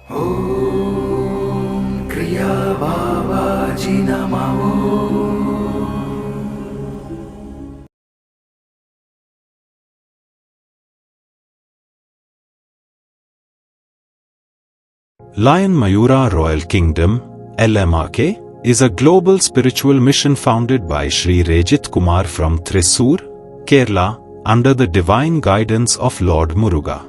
Om Kriya Babaji Namo. Lion Mayura Royal Kingdom, LMRK, is a global spiritual mission founded by Sri Rajit Kumar from Thrissur, Kerala, under the divine guidance of Lord Muruga.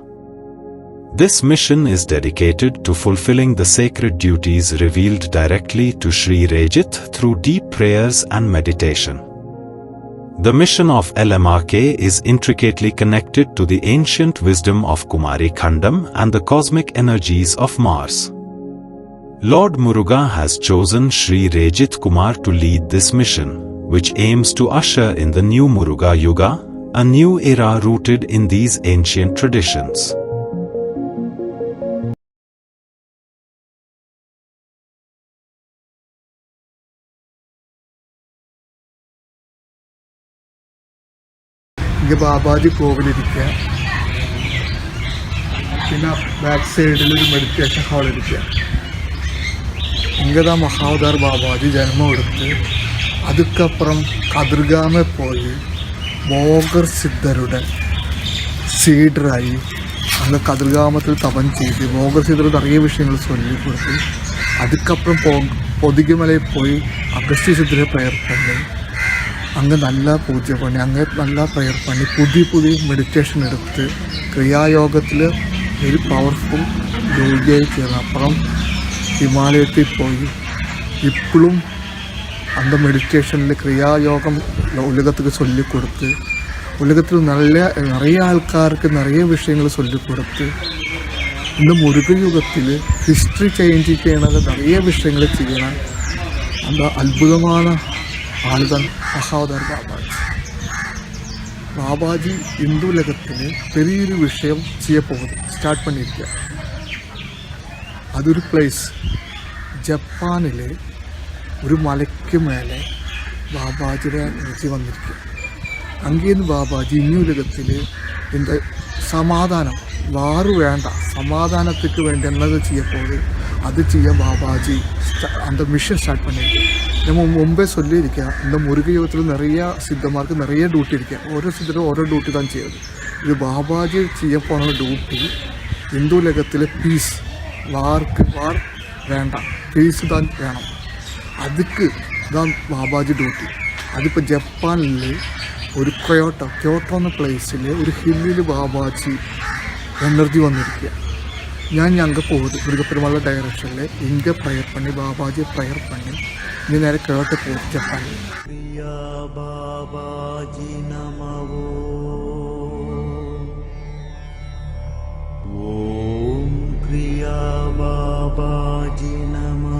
This mission is dedicated to fulfilling the sacred duties revealed directly to Sri Rajit through deep prayers and meditation. The mission of LMRK is intricately connected to the ancient wisdom of Kumari Khandam and the cosmic energies of Mars. Lord Muruga has chosen Sri Rajit Kumar to lead this mission, which aims to usher in the new Muruga Yuga, a new era rooted in these ancient traditions. Babaji കോവിലിരിക്കുക, പിന്നെ back സൈഡിലൊരു meditation ഹാളിരിക്കുക. ഇങ്ങതാ Mahavatar Babaji ജന്മം എടുത്ത് അതുക്കപ്പുറം കതിർഗാമെ പോയി മോഗർ സിദ്ധരുടെ സീഡറായി അങ്ങ് കതിർഗാമത്തിൽ തപം ചെയ്ത് മോഗർ സിദ്ധർ നിറയെ വിഷയങ്ങൾ ചൊല്ലിക്കൊടുത്ത് അതുക്കപ്പുറം പൊതികമലയിൽ പോയി Agastya സിദ്ധരെ prayer പണി, അങ്ങ് നല്ല പൂജ പണി, അങ്ങ് നല്ല പ്രയർ പണി, പുതിയ മെഡിറ്റേഷൻ എടുത്ത് ക്രിയായോഗത്തിൽ ഒരു പവർഫുൾ യോഗിയായി ചേർന്ന് അപ്പുറം ഹിമാലയത്തിൽ പോയി ഇപ്പോഴും അന്ത മെഡിറ്റേഷനിൽ ക്രിയായോഗം ഉലകത്തേക്ക് ചൊല്ലിക്കൊടുത്ത് ഉലകത്തിൽ നിറയെ ആൾക്കാർക്ക് നിറയെ വിഷയങ്ങൾ ചൊല്ലിക്കൊടുത്ത് ഇന്ന് മുരുകയുഗത്തിൽ ഹിസ്റ്ററി ചേഞ്ച് ചെയ്യണത് നിറയെ വിഷയങ്ങൾ ചെയ്യണം. എന്താ അത്ഭുതമാണ് ആളുകൾ മഹാവതാർ ബാബാജി ഹിന്ദു ഉലകത്തിൽ പെരിയൊരു വിഷയം ചെയ്യപ്പോകുന്നത് സ്റ്റാർട്ട് പണിയിരിക്കുക. അതൊരു പ്ലേസ് ജപ്പാനിലെ ഒരു മലയ്ക്ക് മേലെ ബാബാജിയുടെ എനർജി വന്നിരിക്കുക. അങ്ങേന്ന് ബാബാജി ഇനി ഉലകത്തിൽ എന്താ സമാധാനം വാറ് വേണ്ട, സമാധാനത്തിക്ക് വേണ്ടി എന്നത് ചെയ്യപ്പോൾ അത് ചെയ്യാൻ ബാബാജി அந்த മിഷൻ സ്റ്റാർട്ട് பண்ணிയിരിക്കുക. നമ്മൾ മുമ്പേ ചൊല്ലിയിരിക്കുക, இந்த മുരുകയോഗത്തിൽ നിറയെ സിദ്ധന്മാർക്ക് നിറയെ ഡ്യൂട്ടി ഇരിക്കുക. ഓരോ സിദ്ധരും ഓരോ ഡ്യൂട്ടി താൻ ചെയ്തത്. ഇത് ബാബാജി ചെയ്യാൻ പോകുന്ന ഡ്യൂട്ടി ഹിന്ദു ഉലകത്തിലെ പീസ്, വാർ വേണ്ട, പീസ് താൻ വേണം. അതുക്ക് ഇതാ ബാബാജി ഡ്യൂട്ടി. അതിപ്പോൾ ജപ്പാനിൽ ഒരു ക്യോട്ടോ എന്ന പ്ലേസിൽ ഒരു ഹില്ലിൽ ബാബാജി എനർജി വന്നിരിക്കുക. ഞാൻ അങ്ങ് പോകുന്നത് മുരുകപ്പെരുമാളുടെ ഡയറക്ഷനിൽ ഇங்கே പ്രയർ പണി, ബാബാജി പ്രയർ പണി, ഇനി നേരെ കേട്ട് പോകും ജപ്പാനിൽ. ബാബാജി നമോ ഓം ക്രിയാ ബാബാജി നമോ.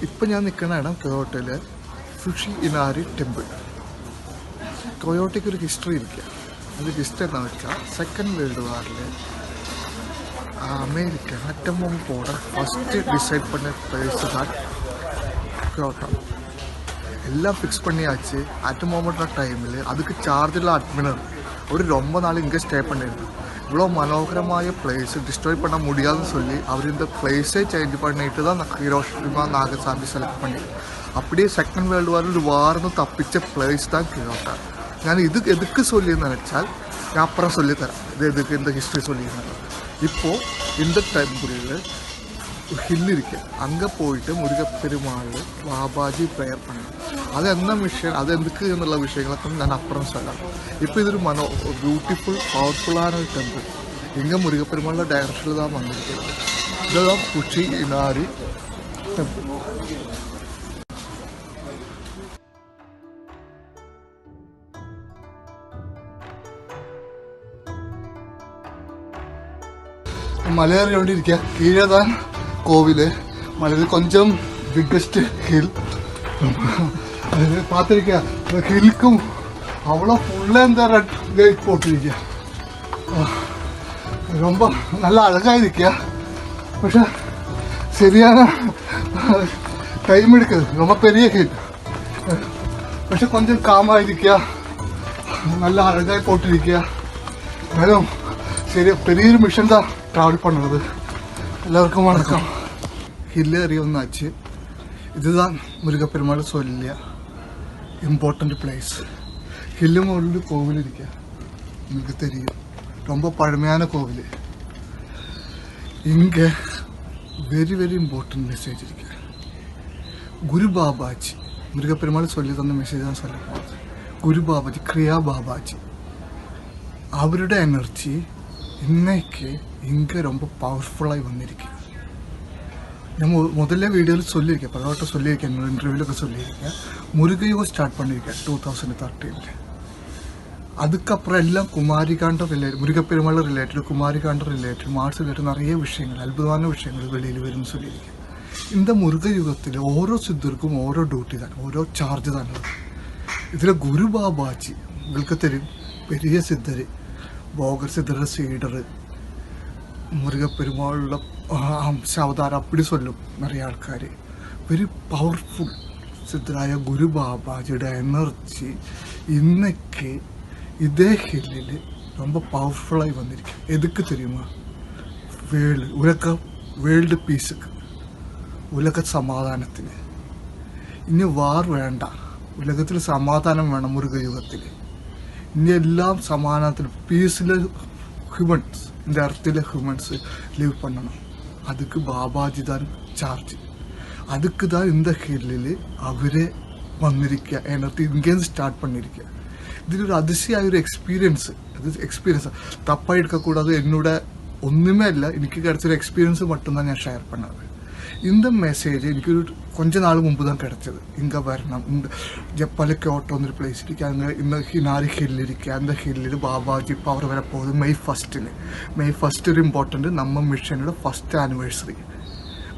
ഇപ്പം ഞാൻ നിൽക്കുന്ന ഇടം കൊയോട്ടയിലെ ഫുഷി ഇനാരി ടെമ്പിൾ. കൊയോട്ടയ്ക്ക് ഒരു ഹിസ്റ്ററി ഇരിക്കുക. അത് ഹിസ്റ്ററി എന്താണെന്ന് വെച്ചാൽ സെക്കൻഡ് വേൾഡ് വാറിൽ അമേരിക്ക അറ്റം ബോംബ് ഫസ്റ്റ് ഡിസൈഡ് பண்ண പ്ലേസ് தான் கொயோட்டோ. எல்லாம் ஃபிக்ஸ் பண்ணியாச்சு. ஆட்டம் பாம்போட டைமில் அதுக்கு சார்ஜில் அட்மினர் ஒரு ரொம்ப நாள் இங்கே ஸ்டே பண்ணியிருந்தோம். இவ்வளோ மனோகரമായ பிளேஸ் டிஸ்ட்ராய் பண்ண முடியாதுன்னு சொல்லி அவர் இந்த பிளேஸே சேஞ்ச் பண்ணிட்டு தான் ஹிரோஷிமா நாகசாமி செலக்ட் பண்ணி அப்படியே செகண்ட் வேர்ல்டு வாரில் ஒரு வார்ന്ന് തപ്പിച്ച പ്ലേസ് தான் കൊയോട്ടോ. ഞാൻ ഇത് എതുക്ക് ചൊല്ലിയെന്ന് വെച്ചാൽ ഞാൻ അപ്പുറം ചൊല്ലിത്തരാം. ഇത് എതുക്ക് இந்த ഹിസ്റ്ററി ചൊല്ലിയിരുന്നത്. ഇപ്പോൾ இந்த ടെമ്പിളിൽ ഹില്ലിരിക്കുക. അങ്ങ് പോയിട്ട് മുരുകപ്പെരുമാളിൽ ബാബാജി പ്രയർ പണി. അതെന്ന മിഷൻ അതെന്തൊക്കെ എന്നുള്ള വിഷയങ്ങളൊക്കെ ഞാൻ അപ്പുറം ചൊല്ലാം. ഇപ്പോൾ ഇതൊരു ബ്യൂട്ടിഫുൾ പവർഫുള്ളാണ് ഒരു ടെമ്പിൾ. ഇങ്ങ് മുരുകപ്പെരുമാളിൻ്റെ ഡയറക്ഷനിൽ താൻ വന്നിരിക്കുന്നത്. ഇതാ ഫുഷി ഇനാരി ടെമ്പിൾ. മലയേറിക്കൊണ്ടിരിക്കുക. കീഴതാൻ കോവില് மலையில் கொஞ்சம் பிக்கஸ்ட் ஹில் அது பார்த்துருக்கேன். அந்த ஹில்க்கும் அவ்வளோ ஃபுல்லாக இந்த ரெட் லைட் போட்டிருக்கேன். ரொம்ப நல்லா அழகாக இருக்கியா. പക്ഷെ ശരിயான டைம் எடுக்குது. ரொம்ப பெரிய ஹில். പക്ഷെ கொஞ்சம் காமாக இருக்கியா. நல்லா அழகாக போட்டிருக்கியா. மேலும் சரி பெரிய மிஷன் தான் ட்ராவல் பண்ணுறது. எல்லாருக்கும் வணக்கம். ஹில் ஏறி வந்தாச்சு. இதுதான் முருகப்பெருமாள் சொல்லிய இம்பார்ட்டண்ட் பிளேஸ். ஹில்லு முകളിൽ கோவில் இருக்கு. உங்களுக்கு தெரியும், ரொம்ப பழமையான கோவில். இங்கே வெரி வெரி இம்பார்ட்டன்ட் மெசேஜ் இருக்கு. குரு பாபாஜி முருகப்பெருமாள் சொல்லி தந்த மெசேஜ் தான் சொல்ல போகிறது. குரு பாபாஜி, கிரியா பாபாஜி, அவரோட எனர்ஜி இன்னைக்கு இங்கே ரொம்ப பவர்ஃபுல்லாയി വന്നിരിക്കുക. ഞാൻ முதல்ல வீடியோவில் சொல்லியிருக்கேன், பலவட்ட சொல்லியிருக்கேன், என்னோட இன்டர்வியூலൊക്കെ சொல்லியிருக்கேன். முருகையும் ஸ்டார்ட் பண்ணியிருக்கேன் 2013. அதுக்கப்புறம் எல்லாம் Kumarikanda related, Murugaperumal related, Kumarikanda related, Mars related நிறைய விஷயங்கள், அற்புதமான விஷயங்கள் வெளியில் வரும்னு சொல்லியிருக்கேன். இந்த முருக யுகத்தில் ഓരോ സിദ്ധർക്കും ഓരോ ഡ്യൂട്ടി തന്നെ, ഓരോ ചാർജ് തന്നെ. ഇതിൽ ഗുരു ബാബാജി உங்களுக்கு தெரியும், பெரிய சித்தர், போகர் சித்தர் சீடர், முருகப்பெருமாளோட அவதாரம் அப்படி சொல்லும் நிறைய ആൾക്കാർ. വെരി പവർഫുൾ സിദ്ധരായ ഗുരു ബാബാജിയുടെ എനർജി இன்னைக்கு இதே ஹில்லில் ரொம்ப பவர்ஃபுல்லாகி வந்திருக்கு. எதுக்கு தெரியுமா? വേൾഡ് പീസുക്ക്, ഉലക സമാധാനത്തിന്. ഇനി വാർ വേണ്ട, ഉലകത്തിൽ സമാധാനം വേണം. മുരുകയുഗത്തിൽ ഇനി എല്ലാം സമാധാനത്തിൽ, പീസിൽ ഹ്യൂമൻസ്, இந்த அர்த்தில் ஹியூமன்ஸ் லிவ் பண்ணணும். அதுக்கு பாபாஜி தான் சார்ஜ். அதுக்கு தான் இந்த ஹில்லில் அவரே വന്നിരിക്കുക. എനർജി ഇങ്ങേന്ന് സ്റ്റാർട്ട് பண்ணிയിരിക്കുക. ഇതിലൊരു അതിശയായ ഒരു എക്സ്പീരിയൻസ്, അത് എക്സ്പീരിയൻസ് തപ്പായി എടുക്കக்கூடாது. എന്നോട് ഒന്നുമേ അല്ല, എനിക്ക് കിടച്ചൊരു എക്സ്പീരിയൻസ് மட்டும்தான் ഞാൻ ഷെയർ பண்ணது. இந்த மெசேஜ் எனக்கு கொஞ்ச நாள் முன்பு தான் கிடைச்சது. இங்கே வரணும், இந்த ஜப்பால கியோட்டோன்னு பிளேஸ் இருக்கு, அங்கே இந்த ஹினாரி ஹில் இருக்கு. அந்த ஹில்லில் பாபாஜி பவர் வரப்போகுது May 1. May 1 ഒരു ഇമ്പോർട്ടൻറ്റ് நம்ம മിഷനുടെ ഫസ്റ്റ് ആനിവേഴ്സറി.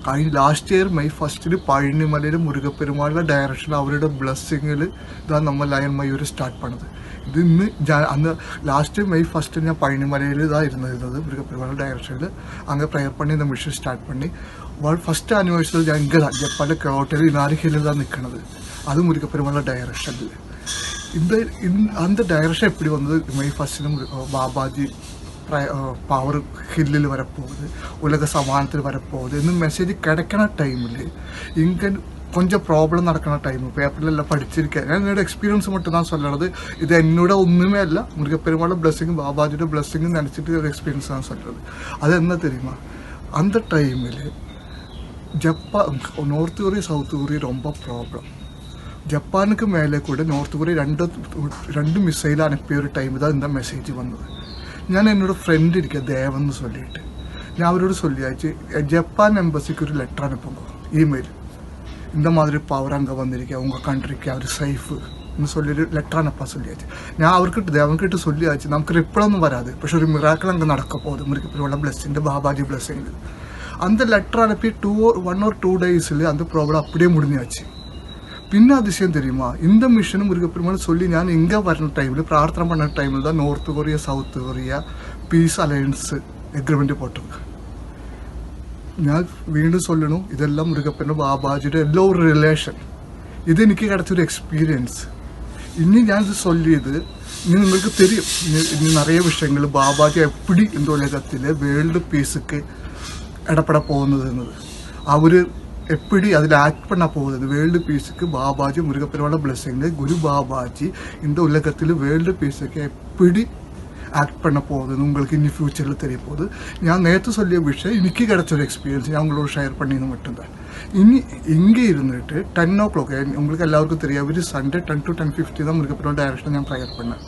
കഴിഞ്ഞ ലാസ്റ്റ് ഇയർ May 1 പഴനിമലയിൽ മുരുകപ്പെരുമാളുടെ ഡയറക്ഷൻ, അവരുടെ ബ്ലെസ്സിങ്ങിൽ ഇതാണ് നമ്മൾ ലയൺ മയൂർ സ്റ്റാർട്ട് പണത്. ഇത് ഇന്ന് അന്ന് ലാസ്റ്റ് May 1 ഞാൻ പഴനിമലയിൽ ഇതായിരുന്നത് മുരുകപ്പെരുമാളുടെ ഡയറക്ഷനിൽ. അങ്ങനെ പ്രെയർ പണി இந்த மிஷன் ஸ்டார்ட் பண்ணி ஃபஸ்ட் ஆனிவர்சரி ഞാൻ இங்கே தான் ஜப்பால கியோட்டோவில் இனாரி ஹில்லில் தான் நிற்கണது. அது முருகப்பெருமாளோட டைரக்ஷனில். அந்த டைரக்ஷன் எப்படி வந்தது? May 1 பாபாஜி പവർ ഹില്ലിൽ വരപ്പോകുത്, ഉലക സമാധാനത്തിൽ വരപ്പോകുത് എന്ന് മെസ്സേജ് കിടക്കുന്ന ടൈമിൽ ഇങ്ങനെ கொஞ்சம் ப்ராப்ளம் நடக்கிற டைம் பேப்பர்லாம் படிச்சிருக்கேன். ഞാൻ என்னோட எக்ஸ்பீரியன்ஸ் மட்டும் தான் சொல்கிறது. இது என்னோட ஒன்றுமே இல்லை, முருகப்பெருமாளோட பிளெஸிங், பாபாஜியோட பிளெஸிங் நினச்சிட்டு ஒரு எக்ஸ்பீரியன்ஸ் தான் சொல்கிறது. அது என்ன தெரியுமா? அந்த டைமில் Japan, north Korea South Korea ரொம்ப ப்ராப்ளம். ജപ്പാനുക്ക് മേലെ കൂടെ നോർത്ത് കൊറിയ രണ്ട് മിസൈൽ അனுப்பிയ ഒരു ടൈം தான் இந்த மெசேஜ் വന്നത്. ഞാൻ എന്നോട് ഫ്രണ്ട് ഇരിക്കുക ദേവെന്ന് சொல்லிட்டு ഞാൻ അവരോട് சொல்லியாச்சு, ஜப்பான் எம்பசிக்கு ஒரு லெட்டர் அனுப்புங்க, இமெயில், இந்த மாதிரி பவர் அங்கே வந்திருக்கேன், உங்கள் கண்ட்ரிக்கு அவர் சேஃபு എന്ന് சொல்லிட்டு லெட்டர் அனுப்ப சொல்லியாச்சு. ഞാൻ അവൻകിട്ട് சொல்லியாச்சு. നമുക്ക് റിപ്ലൈ വരാது, പക്ഷെ ഒരു മിറാക്കിൾ അങ്ങ് നടக்க போகுது മുരുകപ്പെരുമാളുടെ ബ്ലെസ്സിൻ്റെ, பாபாஜி பிளெஸிங். அந்த லெட்டர் அனுப்பி 1 or 2 days அந்த ப்ராப்ளம் அப்படியே முடிஞ்சாச்சு. പിന്നെ அதிசயம் தெரியுமா? இந்த மிஷனும் முருகப்பெருமாள் சொல்லி ഞാൻ இங்கே വരുന്ന ടൈമിൽ, പ്രാർത്ഥന பண்ண ടൈമിൽ தான் North Korea South Korea peace alliance agreement പോട്ടത്. ഞാൻ വീണ്ടും சொல்லணும், ഇതെല്ലാം മുരുകപ്പൻ്റെ ബാബാജിയുടെ എല്ലാം ഒരു റിലേഷൻ. ഇതെനിക്ക് കിടച്ചൊരു എക്സ്പീരിയൻസ്. ഇനി ഞാനിത് ചൊല്ലിയത് ഇനി നിങ്ങൾക്ക് தெரியும், ഇനി நிறைய விஷயங்கள் பாபாஜி எப்படி இந்த உலகத்தில் வேர்ல்டு பீஸுக்கு இடப்பட போகுന്നത് എന്നത്, അവർ எப்படி அதில் ஆக்ட் பண்ண போகுது வேர்ல்டு பீஸுக்கு. பாபாஜி முருகப்பெருமாளோட பிளெஸிங், குரு பாபாஜி இந்த உலகத்தில் வேர்ல்டு பீஸுக்கு எப்படி ஆக்ட் பண்ண போகுதுன்னு உங்களுக்கு இனி ஃப்யூச்சரில் தெரிய போகுது. ഞാൻ നേരത്തെ சொல்லிய விஷயம் എനിക്ക് കിടച്ചൊരു എക്സ്പീരിയൻസ് ഞാൻ உங்களோட ஷேர் பண்ணியது மட்டும்தான். இனி இங்கே இருந்துட்டு 10 o'clock, உங்களுக்கு எல்லாருக்கும் தெரியும், ഒരു സൺഡേ 10 to 10:50 தான் മുരുകപ്പെരുമാൾ ഡയറക്ഷൻ ഞാൻ പ്രയർ பண்ணேன்.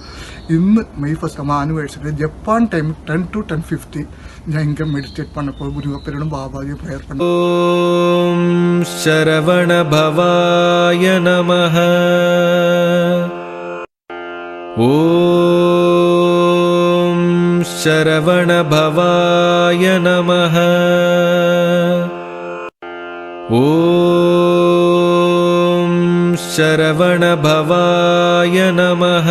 ഇന്ന് May 1 anniversary Japan time 10 to 10:50 ഞാൻ ഇங்கே മെഡിറ്റേറ്റ് பண்ணപ്പോൾ മുരുകപ്പെരുമാളും ബാബാജിയും പ്രയർ பண்ண. ഓം ശരവണ ഭവായ നമഃ. ഓം ശരവണ ഭവായ നമഃ. ॐ शरवणभवाय नमः।